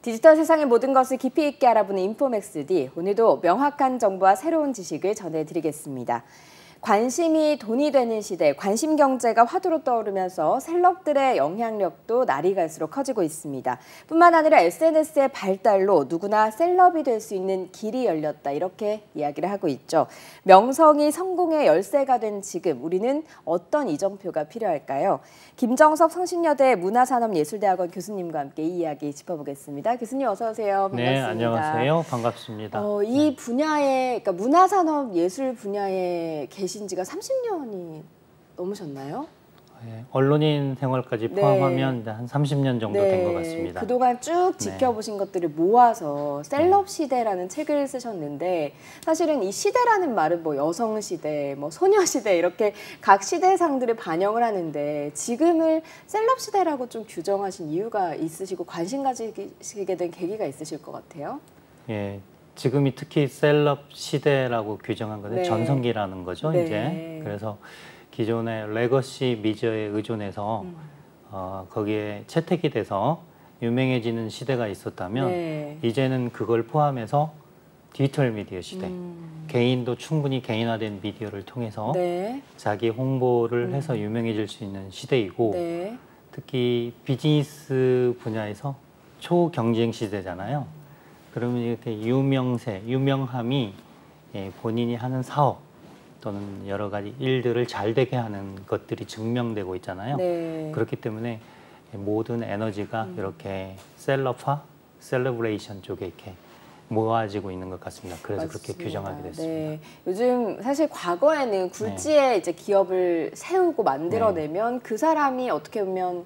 디지털 세상의 모든 것을 깊이 있게 알아보는 인포맥스D, 오늘도 명확한 정보와 새로운 지식을 전해드리겠습니다. 관심이 돈이 되는 시대, 관심 경제가 화두로 떠오르면서 셀럽들의 영향력도 날이 갈수록 커지고 있습니다. 뿐만 아니라 SNS의 발달로 누구나 셀럽이 될 수 있는 길이 열렸다, 이렇게 이야기를 하고 있죠. 명성이 성공의 열쇠가 된 지금 우리는 어떤 이정표가 필요할까요? 김정석 성신여대 문화산업예술대학원 교수님과 함께 이 이야기 짚어보겠습니다. 교수님 어서 오세요. 반갑습니다. 네, 안녕하세요. 반갑습니다. 이 분야에, 그러니까 문화산업예술 분야에 계신 지가 30년이 넘으셨나요? 네, 언론인 생활까지 포함하면 한 30년 정도 된 것 같습니다. 그동안 쭉 지켜보신 것들을 모아서 셀럽 시대라는 책을 쓰셨는데, 사실은 이 시대라는 말은 뭐 여성 시대, 뭐 소녀 시대 이렇게 각 시대상들을 반영을 하는데, 지금을 셀럽 시대라고 좀 규정하신 이유가 있으시고 관심 가지게 된 계기가 있으실 것 같아요. 예. 지금이 특히 셀럽 시대라고 규정한 것은 전성기라는 거죠. 이제 그래서 기존의 레거시 미디어에 의존해서 거기에 채택이 돼서 유명해지는 시대가 있었다면 이제는 그걸 포함해서 디지털 미디어 시대, 개인도 충분히 개인화된 미디어를 통해서 자기 홍보를 해서 유명해질 수 있는 시대이고 특히 비즈니스 분야에서 초경쟁 시대잖아요. 그러면 이렇게 유명함이 본인이 하는 사업 또는 여러 가지 일들을 잘 되게 하는 것들이 증명되고 있잖아요. 그렇기 때문에 모든 에너지가 이렇게 셀럽화, 셀러브레이션 쪽에 이렇게 모아지고 있는 것 같습니다. 그래서 맞습니다. 그렇게 규정하게 됐습니다. 요즘 사실 과거에는 굴지에 이제 기업을 세우고 만들어내면 그 사람이 어떻게 보면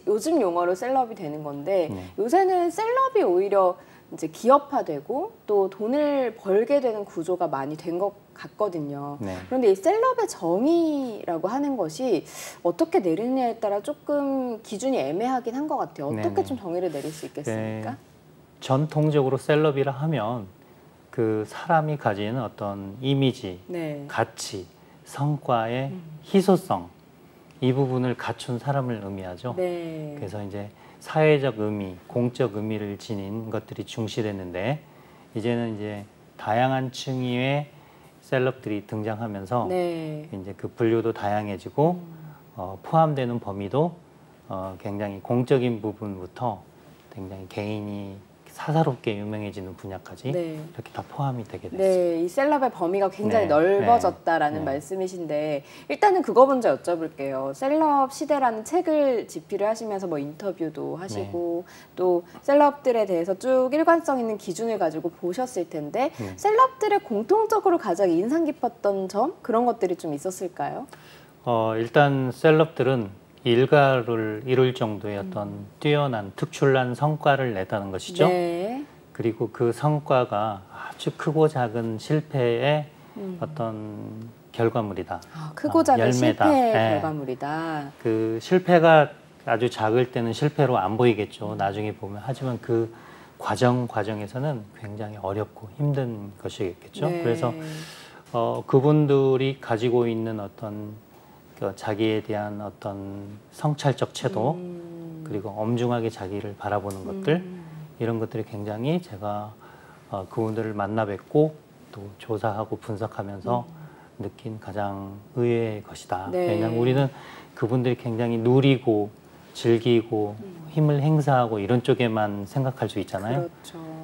요즘 용어로 셀럽이 되는 건데 요새는 셀럽이 오히려 이제 기업화되고 또 돈을 벌게 되는 구조가 많이 된 것 같거든요. 그런데 이 셀럽의 정의라고 하는 것이 어떻게 내리느냐에 따라 조금 기준이 애매하긴 한 것 같아요. 어떻게 좀 정의를 내릴 수 있겠습니까? 전통적으로 셀럽이라 하면 그 사람이 가지는 어떤 이미지, 가치, 성과의 희소성, 이 부분을 갖춘 사람을 의미하죠. 그래서 이제 사회적 의미, 공적 의미를 지닌 것들이 중시됐는데 이제는 이제 다양한 층위의 셀럽들이 등장하면서 이제 그 분류도 다양해지고 포함되는 범위도 굉장히 공적인 부분부터 굉장히 개인이 사사롭게 유명해지는 분야까지 이렇게 다 포함이 되게 됐습니다. 이 셀럽의 범위가 굉장히 넓어졌다라는 말씀이신데 일단은 그거 먼저 여쭤볼게요. 셀럽 시대라는 책을 집필을 하시면서 뭐 인터뷰도 하시고 또 셀럽들에 대해서 쭉 일관성 있는 기준을 가지고 보셨을 텐데 셀럽들의 공통적으로 가장 인상 깊었던 점 그런 것들이 좀 있었을까요? 일단 셀럽들은 일가를 이룰 정도의 어떤 뛰어난 특출난 성과를 냈다는 것이죠. 그리고 그 성과가 아주 크고 작은 실패의 어떤 결과물이다. 크고 작은 실패의 결과물이다. 그 실패가 아주 작을 때는 실패로 안 보이겠죠. 나중에 보면. 하지만 그 과정에서는 굉장히 어렵고 힘든 것이겠죠. 그래서 그분들이 가지고 있는 어떤 자기에 대한 어떤 성찰적 태도 그리고 엄중하게 자기를 바라보는 것들 이런 것들이 굉장히 제가 그분들을 만나 뵙고 또 조사하고 분석하면서 느낀 가장 의외의 것이다. 왜냐하면 우리는 그분들이 굉장히 누리고 즐기고 힘을 행사하고 이런 쪽에만 생각할 수 있잖아요.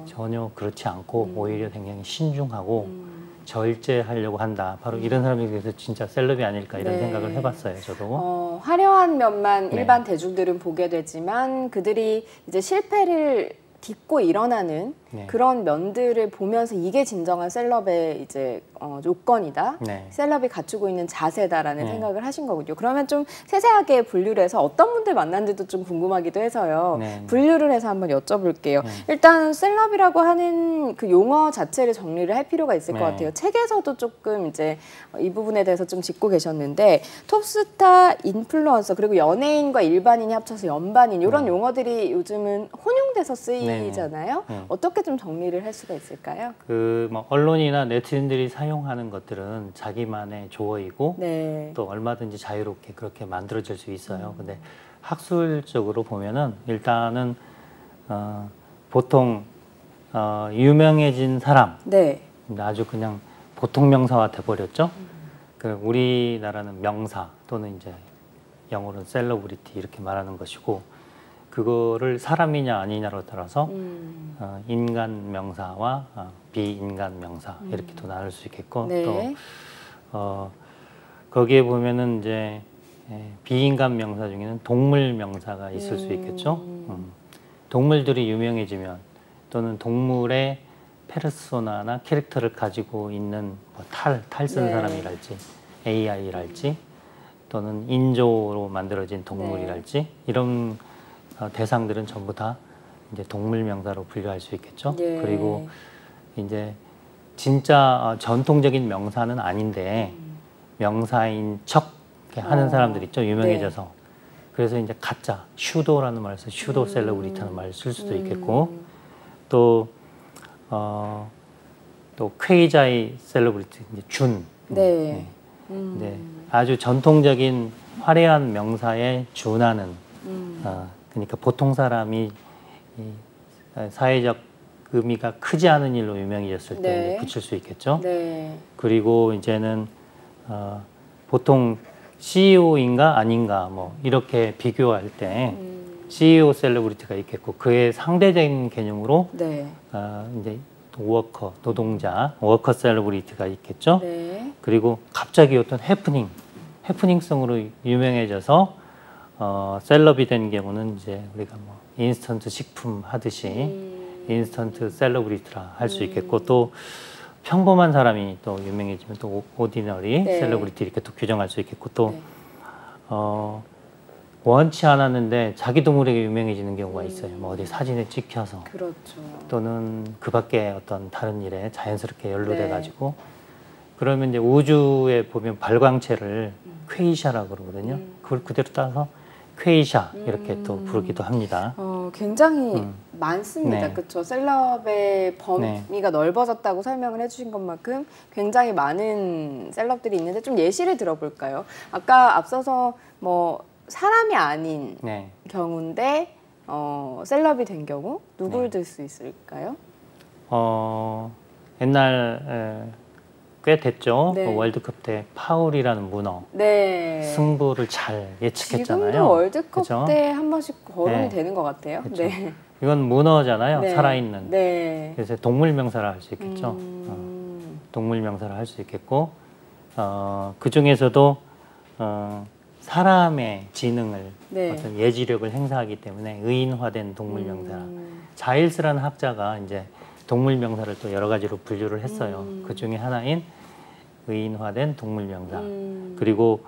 전혀 그렇지 않고 오히려 굉장히 신중하고 절제하려고 한다. 바로 이런 사람에 대해서 진짜 셀럽이 아닐까 이런 생각을 해봤어요. 저도. 화려한 면만 일반 대중들은 보게 되지만 그들이 이제 실패를 딛고 일어나는 그런 면들을 보면서 이게 진정한 셀럽의 이제 요건이다. 셀럽이 갖추고 있는 자세다라는 생각을 하신 거군요. 그러면 좀 세세하게 분류를 해서 어떤 분들 만났는지도 좀 궁금하기도 해서요. 분류를 해서 한번 여쭤볼게요. 일단 셀럽이라고 하는 그 용어 자체를 정리를 할 필요가 있을 것 같아요. 책에서도 조금 이제 이 부분에 대해서 좀 짚고 계셨는데 톱스타, 인플루언서 그리고 연예인과 일반인이 합쳐서 연반인 이런 용어들이 요즘은 혼용돼서 쓰이잖아요. 어떻게 좀 정리를 할 수가 있을까요? 뭐 언론이나 네티즌들이 사용하는 것들은 자기만의 조어이고 또 얼마든지 자유롭게 그렇게 만들어질 수 있어요. 근데 학술적으로 보면은 일단은 보통 유명해진 사람, 네. 아주 그냥 보통 명사화 돼버렸죠. 그 우리나라는 명사 또는 이제 영어로는 셀러브리티 이렇게 말하는 것이고, 그거를 사람이냐 아니냐로 따라서 인간 명사와 비인간 명사 이렇게 또 나눌 수 있겠고, 네. 또 거기에 보면은 이제 비인간 명사 중에는 동물 명사가 있을 수 있겠죠. 동물들이 유명해지면 또는 동물의 페르소나나 캐릭터를 가지고 있는 뭐 탈 쓴 네. 사람이랄지 AI랄지 또는 인조로 만들어진 동물이랄지 네. 이런 대상들은 전부 다 이제 동물 명사로 분류할 수 있겠죠. 예. 그리고 이제 진짜 전통적인 명사는 아닌데 명사인 척 하는 사람들 있죠. 유명해져서. 네. 그래서 이제 가짜 슈도라는 말을 써서 슈도 셀러브리티라는 말을 쓸 수도 있겠고, 또 퀘이자이 셀러브리티, 이제 준. 네. 네. 아주 전통적인 화려한 명사에 준하는, 그러니까 보통 사람이 사회적 의미가 크지 않은 일로 유명해졌을 때 네. 붙일 수 있겠죠. 네. 그리고 이제는 보통 CEO인가 아닌가 뭐 이렇게 비교할 때 CEO 셀러브리티가 있겠고, 그의 상대적인 개념으로 네. 이제 워커, 노동자, 워커 셀러브리티가 있겠죠. 네. 그리고 갑자기 어떤 해프닝성으로 유명해져서 셀럽이 된 경우는 이제 우리가 뭐 인스턴트 식품 하듯이 인스턴트 셀러브리티라 할 수 있겠고, 또 평범한 사람이 또 유명해지면 또 오디너리 네. 셀러브리티 이렇게 또 규정할 수 있겠고, 또 네. 원치 않았는데 자기 동물에게 유명해지는 경우가 있어요. 뭐 어디 사진에 찍혀서, 그렇죠. 또는 그 밖에 어떤 다른 일에 자연스럽게 연루돼 네. 가지고, 그러면 이제 우주에 보면 발광체를 퀘이샤라고 그러거든요. 그걸 그대로 따서 퀘이샤 이렇게 또 부르기도 합니다. 굉장히 많습니다. 네. 그렇죠. 셀럽의 범위가 넓어졌다고 설명을 해주신 것만큼 굉장히 많은 셀럽들이 있는데, 좀 예시를 들어볼까요? 아까 앞서서 뭐 사람이 아닌 네. 경우인데 셀럽이 된 경우 누굴 네. 들 수 있을까요? 옛날 꽤 됐죠. 네. 월드컵 때 파울이라는 문어, 네. 승부를 잘 예측했잖아요. 지금도 월드컵 그죠? 때 한 번씩 거론이 네. 되는 것 같아요. 그쵸. 네. 이건 문어잖아요. 네. 살아있는. 네. 그래서 동물 명사를 할 수 있겠죠. 동물 명사를 할 수 있겠고, 그 중에서도 사람의 지능을, 네. 어떤 예지력을 행사하기 때문에 의인화된 동물 명사. 자일스라는 학자가 이제 동물 명사를 또 여러 가지로 분류를 했어요. 그 중에 하나인 의인화된 동물 명사. 그리고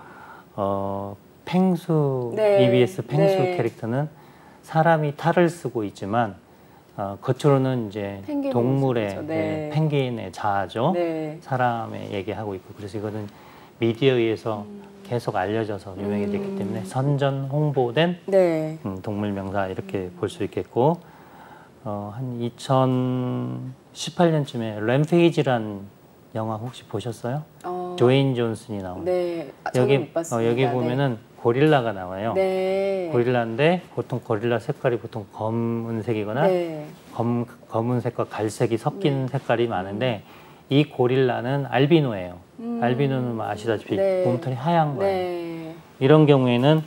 펭수, 네. EBS 펭수 네. 캐릭터는 사람이 탈을 쓰고 있지만 겉으로는 이제 동물의 네. 펭귄의 자아죠. 네. 사람의 얘기하고 있고, 그래서 이거는 미디어에 의해서 계속 알려져서 유명해졌기 때문에 선전 홍보된 네. 동물 명사 이렇게 볼 수 있겠고, 한 2018년쯤에 램페이지란 영화 혹시 보셨어요? 드웨인 존슨이 나온. 네. 여기 못 봤습니다. 여기 보면은 고릴라가 나와요. 네. 고릴라인데 보통 고릴라 색깔이 보통 검은색이거나 네. 검은색과 갈색이 섞인 색깔이 많은데, 이 고릴라는 알비노예요. 알비노는 뭐 아시다시피 네. 몸털이 하얀 거예요. 네. 이런 경우에는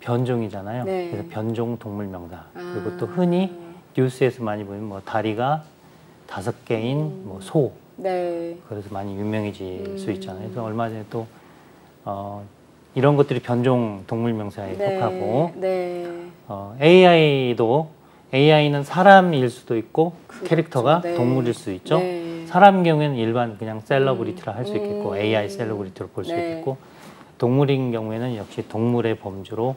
변종이잖아요. 네. 그래서 변종 동물 명사. 그리고 또 흔히 뉴스에서 많이 보면 뭐 다리가 5개인 뭐 소. 네. 그래서 많이 유명해질 수 있잖아요. 그래서 얼마 전에 또 이런 것들이 변종 동물 명사에 네. 속하고, 네. AI는 사람일 수도 있고, 그렇죠. 캐릭터가 네. 동물일 수 있죠. 네. 사람 경우에는 일반 그냥 셀러브리티라 할 수 있겠고, AI 셀러브리티로 볼 수 네. 있겠고, 동물인 경우에는 역시 동물의 범주로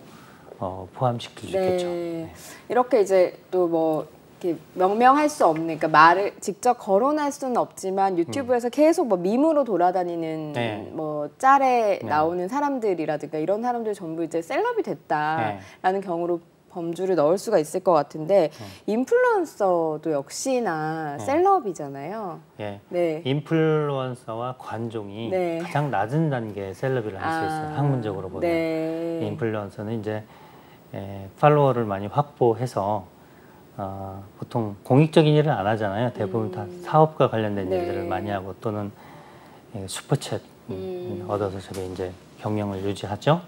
포함시킬 수 네. 있겠죠. 네. 이렇게 이제 또 뭐 이렇게 명명할 수 없는, 그러니까 말을 직접 거론할 수는 없지만 유튜브에서 계속 뭐 밈으로 돌아다니는 네. 뭐 짤에 네. 나오는 사람들이라든가 이런 사람들 전부 이제 셀럽이 됐다라는 경우로 범주를 넣을 수가 있을 것 같은데, 인플루언서도 역시나 셀럽이잖아요. 예. 네. 인플루언서와 관종이 네. 가장 낮은 단계의 셀럽이라 할 수 있어요. 학문적으로 보면. 네. 인플루언서는 이제 팔로워를 많이 확보해서 보통 공익적인 일을 안 하잖아요. 대부분 다 사업과 관련된 일들을 많이 하고 또는 슈퍼챗 얻어서 저게 이제 경영을 유지하죠.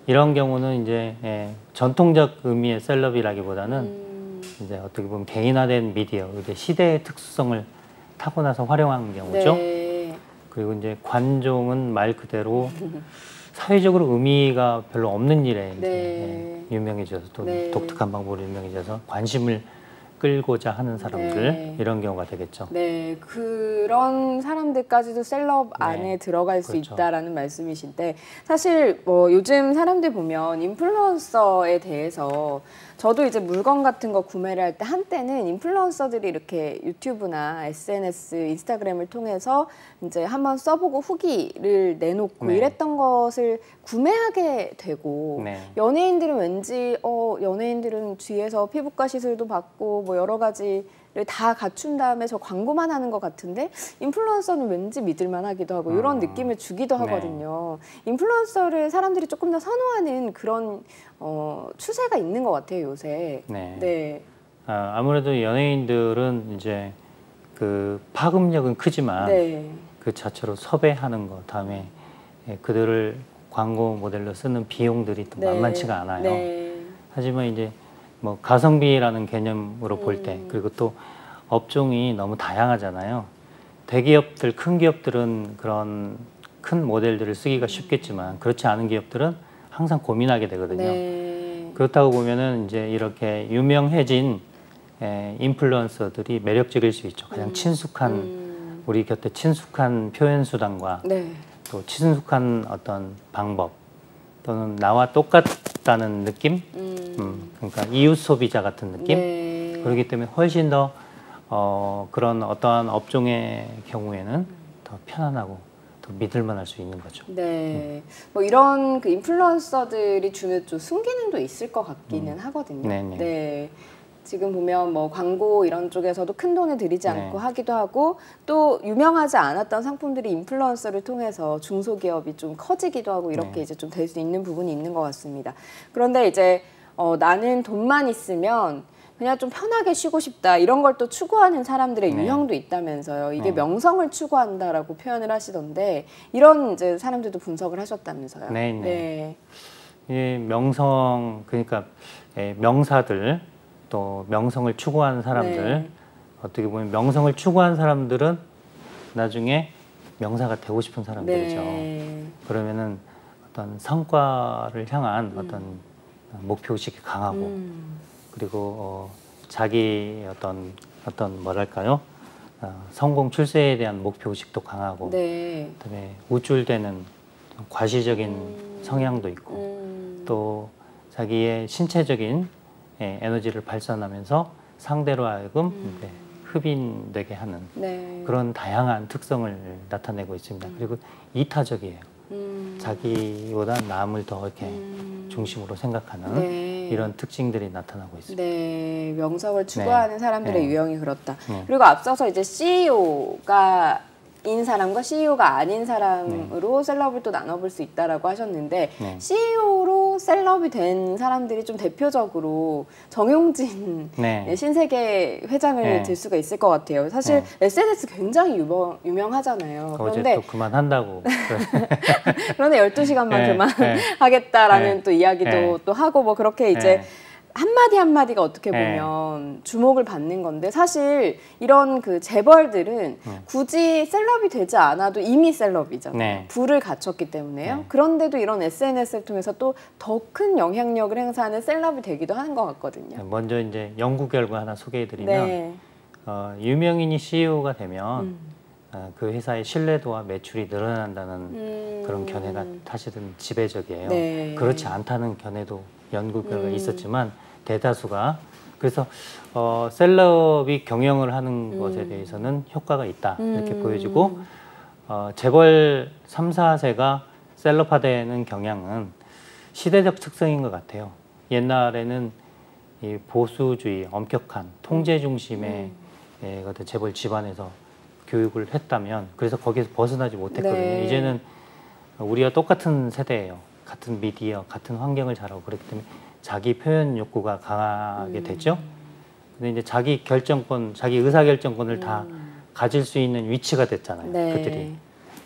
이런 경우는 이제 전통적 의미의 셀럽이라기보다는 이제 어떻게 보면 개인화된 미디어, 이제 시대의 특수성을 타고나서 활용한 경우죠. 네. 그리고 이제 관종은 말 그대로 사회적으로 의미가 별로 없는 일에 이제 유명해져서 또 독특한 방법으로 유명해져서 관심을 끌고자 하는 사람들 이런 경우가 되겠죠. 네, 그런 사람들까지도 셀럽 안에 들어갈 수 있다라는 말씀이신데 사실 뭐 요즘 사람들 보면 인플루언서에 대해서 저도 이제 물건 같은 거 구매를 할 때 한때는 인플루언서들이 이렇게 유튜브나 SNS, 인스타그램을 통해서 이제 한번 써보고 후기를 내놓고 이랬던 것을 구매하게 되고 연예인들은 왠지 연예인들은 뒤에서 피부과 시술도 받고 뭐 여러 가지를 다 갖춘 다음에 저 광고만 하는 것 같은데 인플루언서는 왠지 믿을만하기도 하고 이런 느낌을 주기도 하거든요. 인플루언서를 사람들이 조금 더 선호하는 그런 추세가 있는 것 같아요, 요새. 네. 아무래도 연예인들은 이제 그 파급력은 크지만 그 자체로 섭외하는 것, 다음에 그들을 광고 모델로 쓰는 비용들이 또 만만치가 않아요. 하지만 이제 뭐 가성비라는 개념으로 볼 때, 그리고 또 업종이 너무 다양하잖아요. 대기업들, 큰 기업들은 그런 큰 모델들을 쓰기가 쉽겠지만 그렇지 않은 기업들은 항상 고민하게 되거든요. 그렇다고 보면은 이제 이렇게 유명해진 인플루언서들이 매력적일 수 있죠. 가장 친숙한 우리 곁에 친숙한 표현 수단과 또 친숙한 어떤 방법 또는 나와 똑같다는 느낌, 그러니까 이웃 소비자 같은 느낌. 그렇기 때문에 훨씬 더 그런 어떠한 업종의 경우에는 더 편안하고 더 믿을만할 수 있는 거죠. 네, 뭐 이런 그 인플루언서들이 주는 좀 순기능도 있을 것 같기는 하거든요. 네. 지금 보면 뭐 광고 이런 쪽에서도 큰 돈을 들이지 않고 하기도 하고 또 유명하지 않았던 상품들이 인플루언서를 통해서 중소기업이 좀 커지기도 하고 이렇게 이제 좀 될 수 있는 부분이 있는 것 같습니다. 그런데 이제 나는 돈만 있으면 그냥 좀 편하게 쉬고 싶다 이런 걸 또 추구하는 사람들의 유형도 있다면서요. 이게 명성을 추구한다라고 표현을 하시던데 이런 이제 사람들도 분석을 하셨다면서요. 이 명성, 그러니까 명사들 또 명성을 추구하는 사람들, 어떻게 보면 명성을 추구하는 사람들은 나중에 명사가 되고 싶은 사람들이죠. 그러면은 어떤 성과를 향한 어떤 목표의식이 강하고 그리고 자기 어떤 뭐랄까요? 성공 출세에 대한 목표의식도 강하고 그다음에 우쭐대는 과시적인 성향도 있고 또 자기의 신체적인 에너지를 발산하면서 상대로 하여금 흡인되게 하는 그런 다양한 특성을 나타내고 있습니다. 그리고 이타적이에요. 자기보다 남을 더 이렇게 중심으로 생각하는 이런 특징들이 나타나고 있습니다. 네, 명성을 추구하는 사람들의 유형이 그렇다. 그리고 앞서서 이제 CEO가 인 사람과 CEO가 아닌 사람으로 셀럽을 또 나눠볼 수 있다라고 하셨는데 CEO로 셀럽이 된 사람들이 좀 대표적으로 정용진 신세계 회장을 들 수가 있을 것 같아요. 사실 SNS 굉장히 유명하잖아요. 그런데 또 그만한다고. 그런데 12시간만 그만하겠다라는 또 이야기도 또 하고 뭐 그렇게 이제 한마디 한마디가 어떻게 보면 주목을 받는 건데 사실 이런 그 재벌들은 굳이 셀럽이 되지 않아도 이미 셀럽이잖아요. 부를 갖췄기 때문에요. 그런데도 이런 SNS를 통해서 또 더 큰 영향력을 행사하는 셀럽이 되기도 하는 것 같거든요. 먼저 이제 연구 결과 하나 소개해드리면 유명인이 CEO가 되면 그 회사의 신뢰도와 매출이 늘어난다는 그런 견해가 사실은 지배적이에요. 그렇지 않다는 견해도 연구 결과가 있었지만 대다수가 그래서 셀럽이 경영을 하는 것에 대해서는 효과가 있다 이렇게 보여지고 재벌 3, 4세가 셀럽화되는 경향은 시대적 특성인 것 같아요. 옛날에는 이 보수주의, 엄격한 통제 중심의 어떤 재벌 집안에서 교육을 했다면 그래서 거기서 벗어나지 못했거든요. 이제는 우리와 똑같은 세대예요. 같은 미디어, 같은 환경을 자라고 그렇기 때문에 자기 표현 욕구가 강하게 되죠. 근데 이제 자기 결정권, 자기 의사결정권을 다 가질 수 있는 위치가 됐잖아요. 네. 그들이.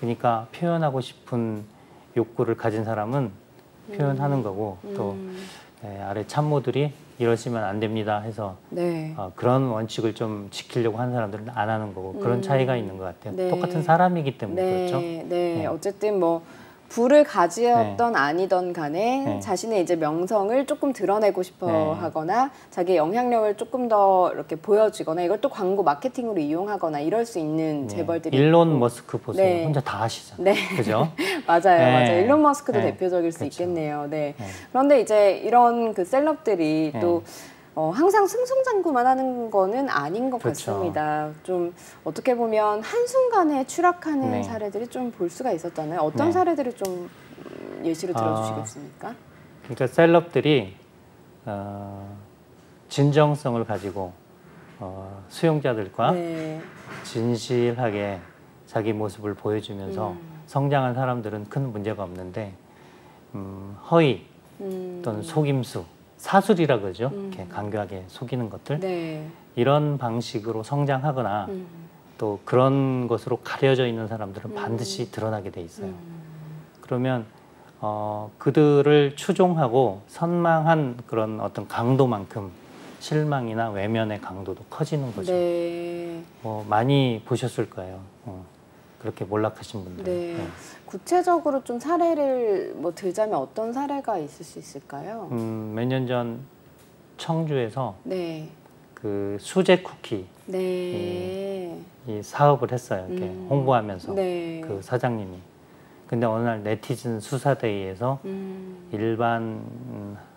그러니까 표현하고 싶은 욕구를 가진 사람은 표현하는 거고 또 아래 참모들이 이러시면 안 됩니다 해서 네. 그런 원칙을 좀 지키려고 하는 사람들은 안 하는 거고 그런 차이가 있는 것 같아요. 네. 똑같은 사람이기 때문에 네. 그렇죠. 네. 네. 어쨌든 뭐 부를 가지었던 아니던 간에 자신의 이제 명성을 조금 드러내고 싶어 하거나 자기의 영향력을 조금 더 이렇게 보여주거나 이걸 또 광고 마케팅으로 이용하거나 이럴 수 있는 재벌들이 일론 있고. 머스크 보세요. 혼자 다 하시잖아요. 네. 그죠? 맞아요. 맞아요. 일론 머스크도 네. 대표적일 수 그렇죠. 있겠네요. 네. 그런데 이제 이런 그 셀럽들이 또 항상 승승장구만 하는 거는 아닌 것 그렇죠. 같습니다. 좀 어떻게 보면 한순간에 추락하는 네. 사례들이 좀 볼 수가 있었잖아요. 어떤 사례들을 좀 예시로 들어주시겠습니까? 그러니까 셀럽들이 진정성을 가지고 수용자들과 진실하게 자기 모습을 보여주면서 성장한 사람들은 큰 문제가 없는데 허위 또는 속임수, 사술이라 그러죠. 이렇게 간교하게 속이는 것들 이런 방식으로 성장하거나 또 그런 것으로 가려져 있는 사람들은 반드시 드러나게 돼 있어요. 그러면 그들을 추종하고 선망한 그런 어떤 강도만큼 실망이나 외면의 강도도 커지는 거죠. 많이 보셨을 거예요. 그렇게 몰락하신 분들. 구체적으로 좀 사례를 뭐 들자면 어떤 사례가 있을 수 있을까요? 몇 년 전 청주에서 그 수제 쿠키 이 사업을 했어요. 이렇게 홍보하면서 그 사장님이. 근데 어느 날 네티즌 수사대회에서 일반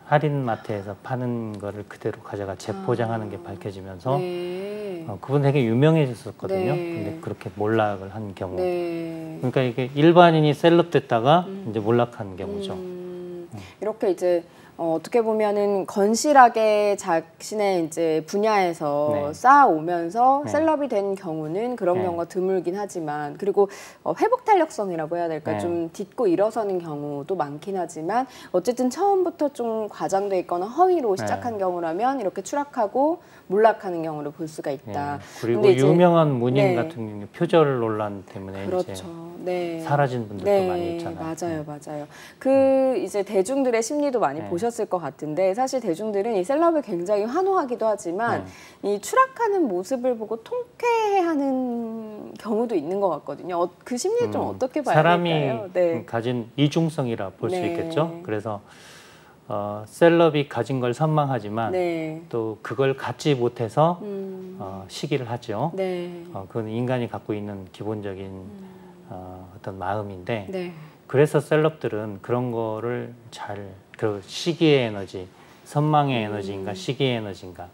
할인마트에서 파는 거를 그대로 가져가 재포장하는 게 밝혀지면서 그분 되게 유명해졌었거든요. 근데 그렇게 몰락을 한 경우. 그러니까 이게 일반인이 셀럽 됐다가 이제 몰락한 경우죠. 이렇게 이제 어떻게 보면은 건실하게 자신의 이제 분야에서 쌓아오면서 셀럽이 된 경우는 그런 경우가 드물긴 하지만 그리고 회복 탄력성이라고 해야 될까 좀 딛고 일어서는 경우도 많긴 하지만 어쨌든 처음부터 좀 과장돼 있거나 허위로 시작한 경우라면 이렇게 추락하고 몰락하는 경우를 볼 수가 있다. 그리고 유명한 문인 같은 경우 표절 논란 때문에 이제 사라진 분들도 많이 있잖아요. 맞아요. 그 이제 대중들의 심리도 많이 보셨을 것 같은데 사실 대중들은 이 셀럽을 굉장히 환호하기도 하지만 이 추락하는 모습을 보고 통쾌해하는 경우도 있는 것 같거든요. 그 심리 좀 어떻게 봐야 될까요? 사람이 가진 이중성이라 볼 수 있겠죠. 그래서 셀럽이 가진 걸 선망하지만 또 그걸 갖지 못해서 시기를 하죠. 그건 인간이 갖고 있는 기본적인 어떤 마음인데 그래서 셀럽들은 그런 거를 그 시기의 에너지, 선망의 에너지인가 시기의 에너지인가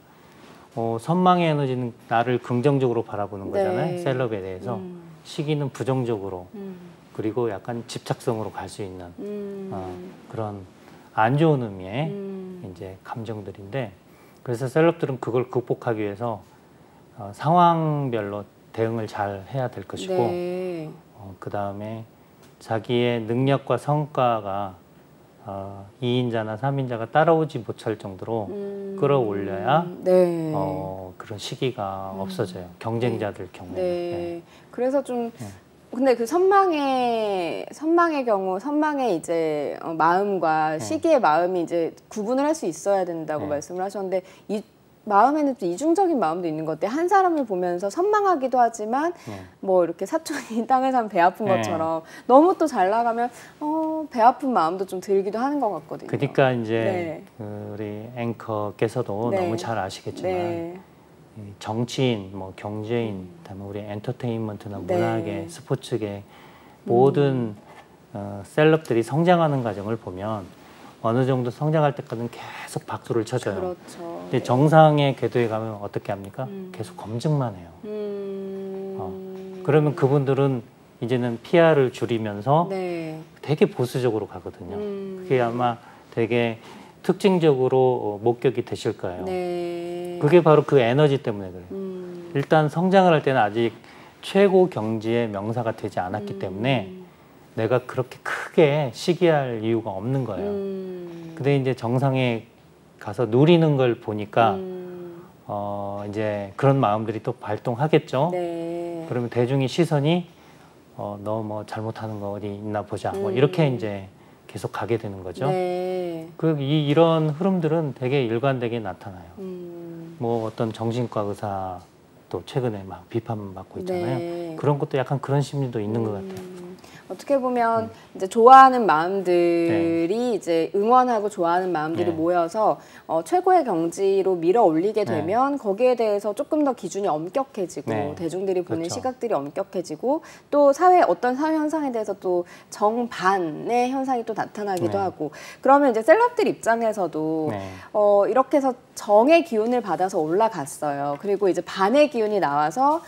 선망의 에너지는 나를 긍정적으로 바라보는 거잖아요. 셀럽에 대해서. 시기는 부정적으로 그리고 약간 집착성으로 갈 수 있는 그런 안 좋은 의미의 이제 감정들인데 그래서 셀럽들은 그걸 극복하기 위해서 상황별로 대응을 잘 해야 될 것이고 그 다음에 자기의 능력과 성과가 2인자나 3인자가 따라오지 못할 정도로 끌어올려야 그런 시기가 없어져요. 경쟁자들 경우에는. 그래서 좀 근데 그 선망의 경우 선망의 이제 마음과 시기의 마음이 이제 구분을 할 수 있어야 된다고 말씀을 하셨는데 이 마음에는 또 이중적인 마음도 있는 것 같아요. 한 사람을 보면서 선망하기도 하지만 뭐 이렇게 사촌이 땅을 사면 배 아픈 것처럼 너무 또 잘 나가면 배 아픈 마음도 좀 들기도 하는 것 같거든요. 그러니까 이제 우리 앵커께서도 너무 잘 아시겠지만 정치인, 뭐 경제인, 그다음에 우리 엔터테인먼트나 문화계, 스포츠계 모든 셀럽들이 성장하는 과정을 보면 어느 정도 성장할 때까지는 계속 박수를 쳐줘요. 그렇죠. 근데 정상의 궤도에 가면 어떻게 합니까? 계속 검증만 해요. 그러면 그분들은 이제는 PR을 줄이면서 되게 보수적으로 가거든요. 그게 아마 되게 특징적으로 목격이 되실 거예요. 그게 바로 그 에너지 때문에 그래요. 일단 성장을 할 때는 아직 최고 경지의 명사가 되지 않았기 때문에 내가 그렇게 크게 시기할 이유가 없는 거예요. 근데 이제 정상에 가서 누리는 걸 보니까 이제 그런 마음들이 또 발동하겠죠. 네. 그러면 대중의 시선이 너 뭐 잘못하는 거 어디 있나 보자. 뭐 이렇게 이제 계속 가게 되는 거죠. 네. 이런 흐름들은 되게 일관되게 나타나요. 뭐 어떤 정신과 의사도 최근에 막 비판받고 있잖아요. 네. 그런 것도 약간 그런 심리도 있는 것 같아요. 어떻게 보면 이제 좋아하는 마음들이 이제 응원하고 좋아하는 마음들이 모여서 최고의 경지로 밀어 올리게 되면 거기에 대해서 조금 더 기준이 엄격해지고 대중들이 보는 그렇죠. 시각들이 엄격해지고 또 어떤 사회 현상에 대해서 또 정반의 현상이 또 나타나기도 하고 그러면 이제 셀럽들 입장에서도 이렇게 해서 정의 기운을 받아서 올라갔어요. 그리고 이제 반의 기운이 나와서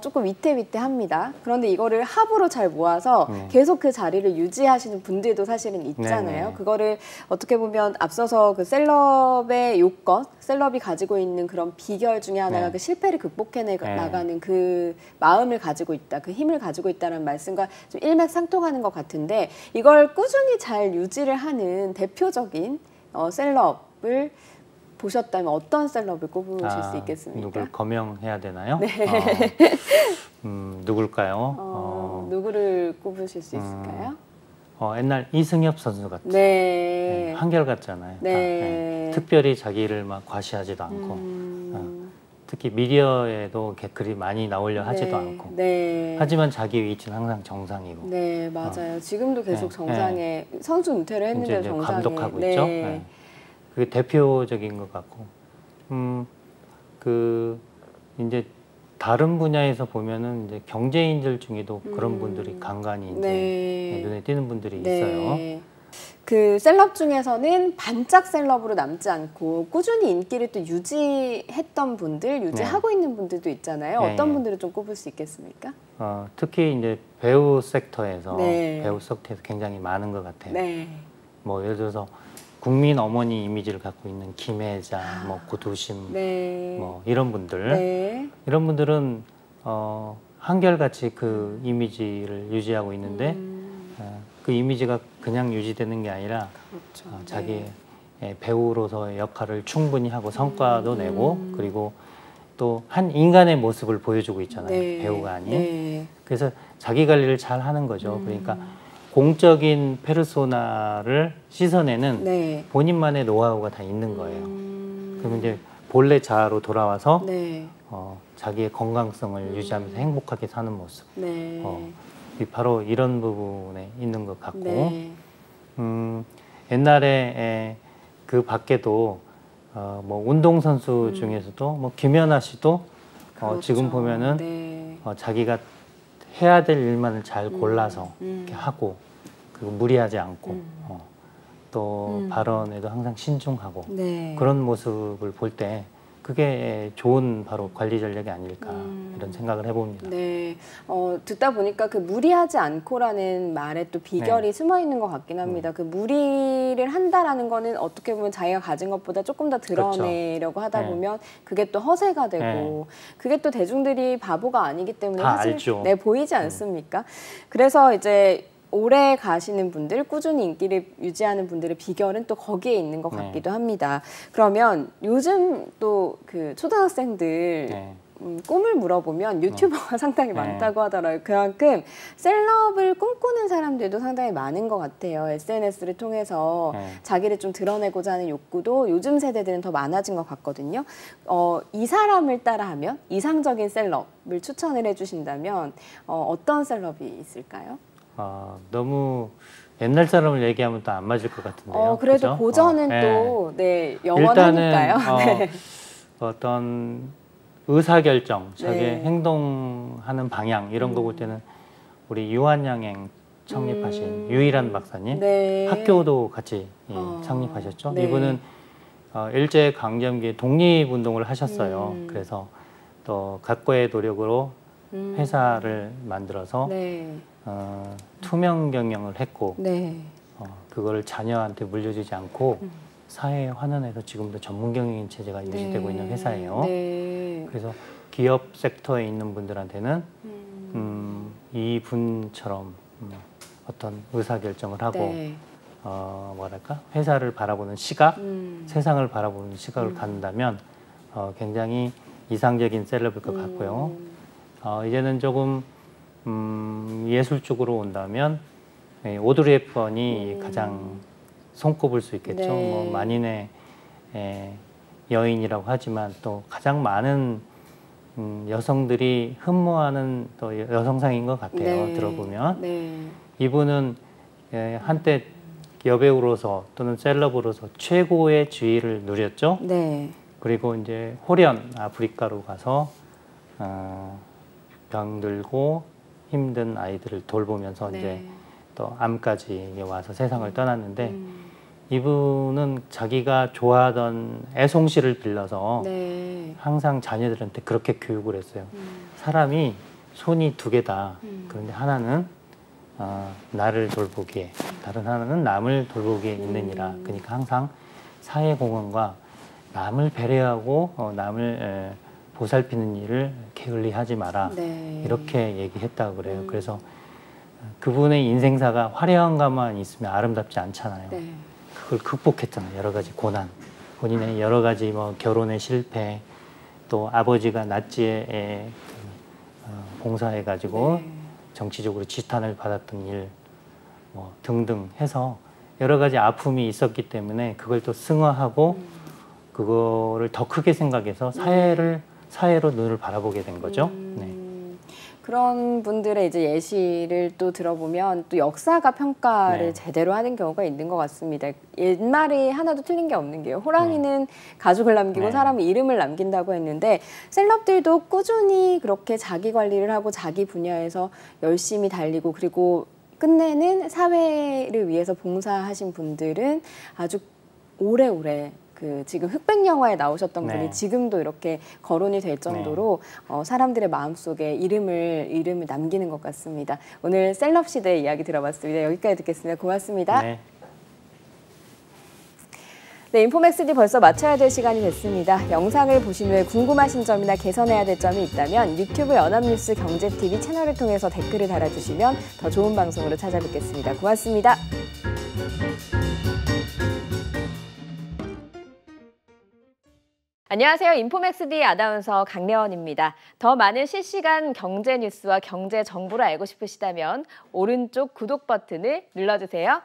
조금 위태위태합니다. 그런데 이거를 합으로 잘 모아서 계속 그 자리를 유지하시는 분들도 사실은 있잖아요. 네네. 그거를 어떻게 보면 앞서서 그 셀럽의 요건, 셀럽이 가지고 있는 그런 비결 중에 하나가 그 실패를 극복해 나가는 그 마음을 가지고 있다, 그 힘을 가지고 있다는 말씀과 좀 일맥상통하는 것 같은데 이걸 꾸준히 잘 유지를 하는 대표적인 셀럽을 보셨다면 어떤 셀럽을 꼽으실 수 있겠습니까? 누굴 거명해야 되나요? 네. 누굴까요? 누구를 꼽으실 수 있을까요? 옛날 이승엽 선수 같죠. 네. 한결같잖아요. 네. 특별히 자기를 막 과시하지도 않고 특히 미디어에도 그리 많이 나오려 하지도 않고 하지만 자기 위치는 항상 정상이고 네, 맞아요. 지금도 계속 정상에 선수 은퇴를 했는데 이제 정상에 감독하고 있죠. 그게 대표적인 것 같고 이제 다른 분야에서 보면은 이제 경제인들 중에도 그런 분들이 간간히 이제 눈에 띄는 분들이 있어요. 그 셀럽 중에서는 반짝 셀럽으로 남지 않고 꾸준히 인기를 또 유지했던 분들, 유지하고 있는 분들도 있잖아요. 어떤 분들을 좀 꼽을 수 있겠습니까? 특히 이제 배우 섹터에서 굉장히 많은 것 같아요. 뭐 예를 들어서 국민 어머니 이미지를 갖고 있는 김혜자, 뭐 고두심, 뭐 이런 분들, 이런 분들은 한결같이 그 이미지를 유지하고 있는데 그 이미지가 그냥 유지되는 게 아니라 자기의 배우로서의 역할을 충분히 하고 성과도 내고 그리고 또 한 인간의 모습을 보여주고 있잖아요. 배우가 아닌. 그래서 자기 관리를 잘 하는 거죠. 그러니까 공적인 페르소나를 씻어내는 본인만의 노하우가 다 있는 거예요. 그러면 이제 본래 자아로 돌아와서 자기의 건강성을 유지하면서 행복하게 사는 모습. 바로 이런 부분에 있는 것 같고 옛날에 그 밖에도 뭐 운동선수 중에서도 뭐 김연아 씨도 지금 보면은 자기가 해야 될 일만을 잘 골라서 이렇게 하고 그리고 무리하지 않고 또 발언에도 항상 신중하고 그런 모습을 볼 때 그게 좋은 바로 관리 전략이 아닐까 이런 생각을 해봅니다. 네, 듣다 보니까 그 무리하지 않고라는 말에 또 비결이 숨어 있는 것 같긴 합니다. 그 무리를 한다라는 거는 어떻게 보면 자기가 가진 것보다 조금 더 드러내려고 하다 보면 그게 또 허세가 되고 그게 또 대중들이 바보가 아니기 때문에 사실 보이지 않습니까? 그래서 이제 오래 가시는 분들, 꾸준히 인기를 유지하는 분들의 비결은 또 거기에 있는 것 같기도 합니다. 그러면 요즘 또 그 초등학생들 꿈을 물어보면 유튜버가 상당히 많다고 하더라고요. 그만큼 셀럽을 꿈꾸는 사람들도 상당히 많은 것 같아요. SNS를 통해서 자기를 좀 드러내고자 하는 욕구도 요즘 세대들은 더 많아진 것 같거든요. 이 사람을 따라하면 이상적인 셀럽을 추천을 해주신다면 어떤 셀럽이 있을까요? 너무 옛날 사람을 얘기하면 또 안 맞을 것 같은데요. 그래도 그죠? 고전은 또 영원하니까요. 일단은 어떤 의사결정, 자기의 행동하는 방향 이런 거 볼 때는 우리 유한양행 창립하신 유일한 박사님 학교도 같이 창립하셨죠. 이분은 일제강점기에 독립운동을 하셨어요. 그래서 또 각고의 노력으로 회사를 만들어서 투명 경영을 했고 그걸 자녀한테 물려주지 않고 사회에 환원해서 지금도 전문 경영인 체제가 유지되고 있는 회사예요. 그래서 기업 섹터에 있는 분들한테는 이분처럼 어떤 의사결정을 하고 뭐랄까 회사를 바라보는 시각, 세상을 바라보는 시각을 갖는다면 굉장히 이상적인 셀럽일 것 같고요. 이제는 조금 예술 쪽으로 온다면 오드리 헵번이 가장 손꼽을 수 있겠죠. 네. 뭐 만인의 여인이라고 하지만 또 가장 많은 여성들이 흠모하는 또 여성상인 것 같아요. 네. 들어보면. 네. 이분은 한때 여배우로서 또는 셀럽으로서 최고의 지위를 누렸죠. 네. 그리고 이제 호련 아프리카로 가서 병들고 힘든 아이들을 돌보면서 네. 이제 또 암까지 와서 세상을 떠났는데 이분은 자기가 좋아하던 애송시를 빌려서 네. 항상 자녀들한테 그렇게 교육을 했어요. 사람이 손이 두 개다. 그런데 하나는 나를 돌보기에, 다른 하나는 남을 돌보기에 있느니라. 그러니까 항상 사회공헌과 남을 배려하고 남을 보살피는 일을 게을리하지 마라. 네. 이렇게 얘기했다고 그래요. 그래서 그분의 인생사가 화려한 것만 있으면 아름답지 않잖아요. 네. 그걸 극복했잖아요. 여러 가지 고난, 본인의 여러 가지 뭐 결혼의 실패, 또 아버지가 나치에 봉사해가지고 네. 정치적으로 지탄을 받았던 일, 뭐 등등 해서 여러 가지 아픔이 있었기 때문에 그걸 또 승화하고 그거를 더 크게 생각해서 사회로 눈을 바라보게 된 거죠. 네. 그런 분들의 이제 예시를 또 들어보면 또 역사가 평가를 네. 제대로 하는 경우가 있는 것 같습니다. 옛말에 하나도 틀린 게 없는 게요. 호랑이는 가죽을 남기고 네. 사람은 이름을 남긴다고 했는데 셀럽들도 꾸준히 그렇게 자기 관리를 하고 자기 분야에서 열심히 달리고 그리고 끝내는 사회를 위해서 봉사하신 분들은 아주 오래오래 지금 흑백 영화에 나오셨던 네. 분이 지금도 이렇게 거론이 될 정도로 사람들의 마음속에 이름을 남기는 것 같습니다. 오늘 셀럽 시대 이야기 들어봤습니다. 여기까지 듣겠습니다. 고맙습니다. 네. 네, 인포맥스D 벌써 마쳐야 될 시간이 됐습니다. 영상을 보신 후에 궁금하신 점이나 개선해야 될 점이 있다면 유튜브 연합뉴스 경제TV 채널을 통해서 댓글을 달아주시면 더 좋은 방송으로 찾아뵙겠습니다. 고맙습니다. 안녕하세요. 인포맥스D 아나운서 강래원입니다. 더 많은 실시간 경제 뉴스와 경제 정보를 알고 싶으시다면 오른쪽 구독 버튼을 눌러주세요.